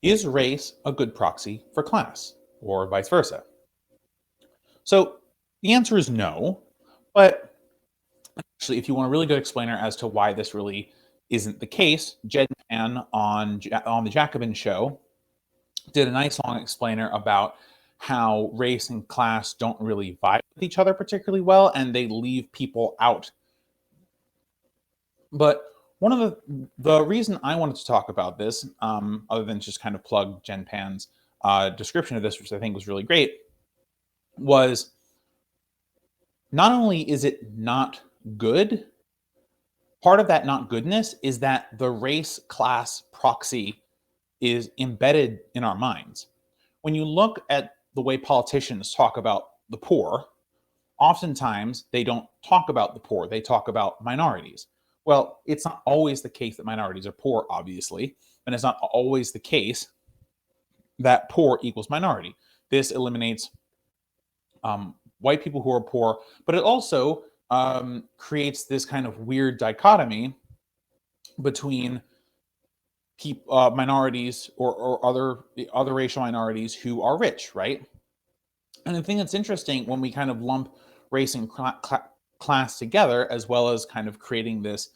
Is race a good proxy for class, or vice versa? So the answer is no, but actually, if you want a really good explainer as to why this really isn't the case, Jed Pan on the Jacobin show did a nice long explainer about how race and class don't really vibe with each other particularly well, and they leave people out. But one of the reason I wanted to talk about this, other than just kind of plug Jen Pan's description of this, which I think was really great, was not only is it not good, part of that not goodness is that the race class proxy is embedded in our minds. When you look at the way politicians talk about the poor, oftentimes they don't talk about the poor, they talk about minorities. Well, it's not always the case that minorities are poor, obviously, and it's not always the case that poor equals minority. This eliminates white people who are poor, but it also creates this kind of weird dichotomy between minorities or other racial minorities who are rich, right? And the thing that's interesting when we kind of lump race and class together, as well as kind of creating this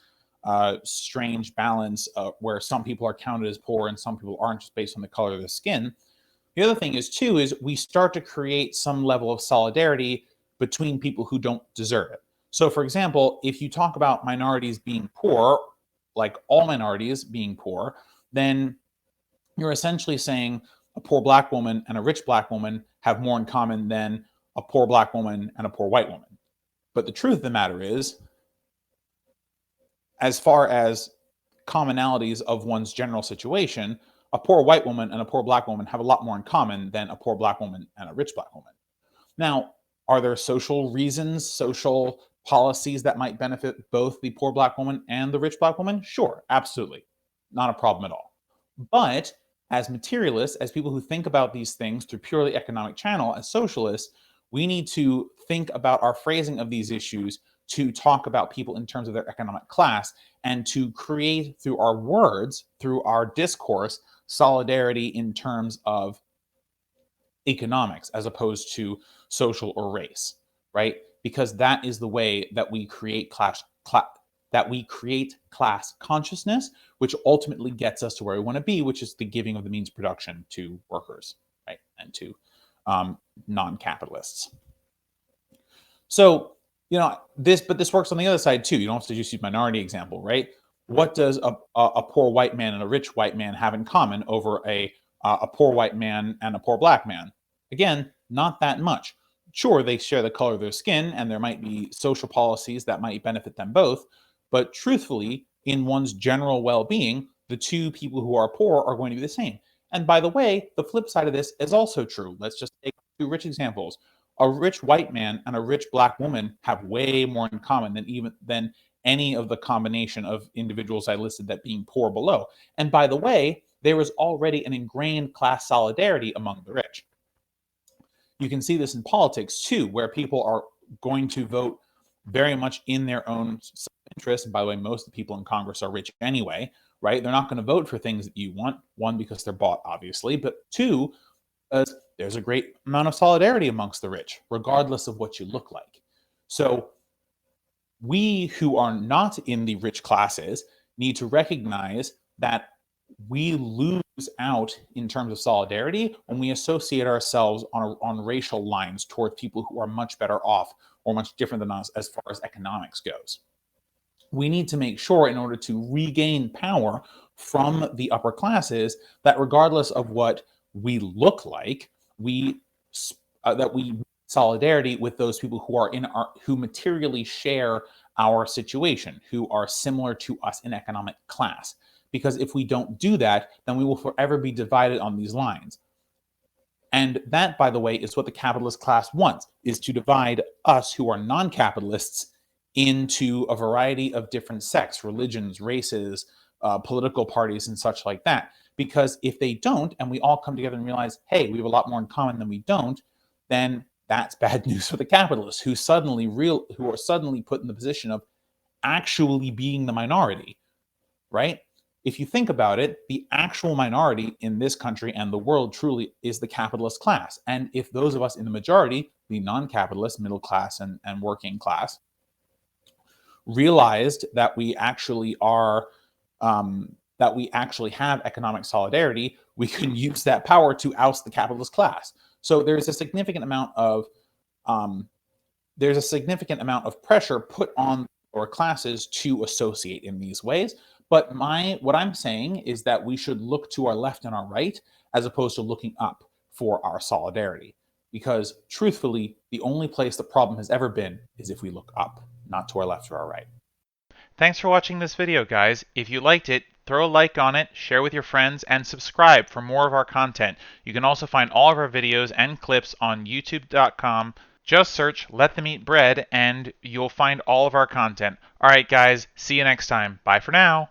strange balance where some people are counted as poor and some people aren't, just based on the color of their skin. The other thing is too is we start to create some level of solidarity between people who don't deserve it. So, for example, if you talk about minorities being poor, like all minorities being poor, then you're essentially saying a poor black woman and a rich black woman have more in common than a poor black woman and a poor white woman. But the truth of the matter is, as far as commonalities of one's general situation, a poor white woman and a poor black woman have a lot more in common than a poor black woman and a rich black woman. Now, are there social reasons, social policies that might benefit both the poor black woman and the rich black woman? Sure, absolutely. Not a problem at all. But as materialists, as people who think about these things through purely economic channel, as socialists, we need to think about our phrasing of these issues to talk about people in terms of their economic class and to create through our words, through our discourse, solidarity in terms of economics as opposed to social or race, right? Because that is the way that we create class consciousness, which ultimately gets us to where we want to be, which is the giving of the means of production to workers, right, and to non-capitalists. So, but this works on the other side too. You don't have to just use minority example, right? What does a poor white man and a rich white man have in common over a poor white man and a poor black man? Again, not that much. Sure, they share the color of their skin, and there might be social policies that might benefit them both. But truthfully, in one's general well-being, the two people who are poor are going to be the same. And by the way, the flip side of this is also true. Let's just take two rich examples. A rich white man and a rich black woman have way more in common than any of the combination of individuals I listed that being poor below. And by the way, there is already an ingrained class solidarity among the rich. You can see this in politics too, where people are going to vote very much in their own self-interest. And by the way, most of the people in Congress are rich anyway, right? They're not going to vote for things that you want. One, because they're bought, obviously, but two, there's a great amount of solidarity amongst the rich, regardless of what you look like. So we who are not in the rich classes need to recognize that we lose out in terms of solidarity when we associate ourselves on racial lines toward people who are much better off or much different than us as far as economics goes. We need to make sure, in order to regain power from the upper classes, that regardless of what we look like, we solidarity with those people who materially share our situation, who are similar to us in economic class. Because if we don't do that, then we will forever be divided on these lines. And that, by the way, is what the capitalist class wants, is to divide us who are non-capitalists into a variety of different sects, religions, races, political parties, and such like that. Because if they don't, and we all come together and realize, hey, we have a lot more in common than we don't, then that's bad news for the capitalists who are suddenly put in the position of actually being the minority, right? If you think about it, the actual minority in this country and the world truly is the capitalist class. And if those of us in the majority, the non-capitalist, middle class, and working class, realized that we actually are that we actually have economic solidarity, we can use that power to oust the capitalist class. So there's a significant amount of pressure put on lower classes to associate in these ways. But what I'm saying is that we should look to our left and our right as opposed to looking up for our solidarity. Because truthfully, the only place the problem has ever been is if we look up, not to our left or our right. Thanks for watching this video, guys. If you liked it, throw a like on it, share with your friends, and subscribe for more of our content. You can also find all of our videos and clips on youtube.com. Just search Let Them Eat Bread and you'll find all of our content. Alright guys, see you next time. Bye for now.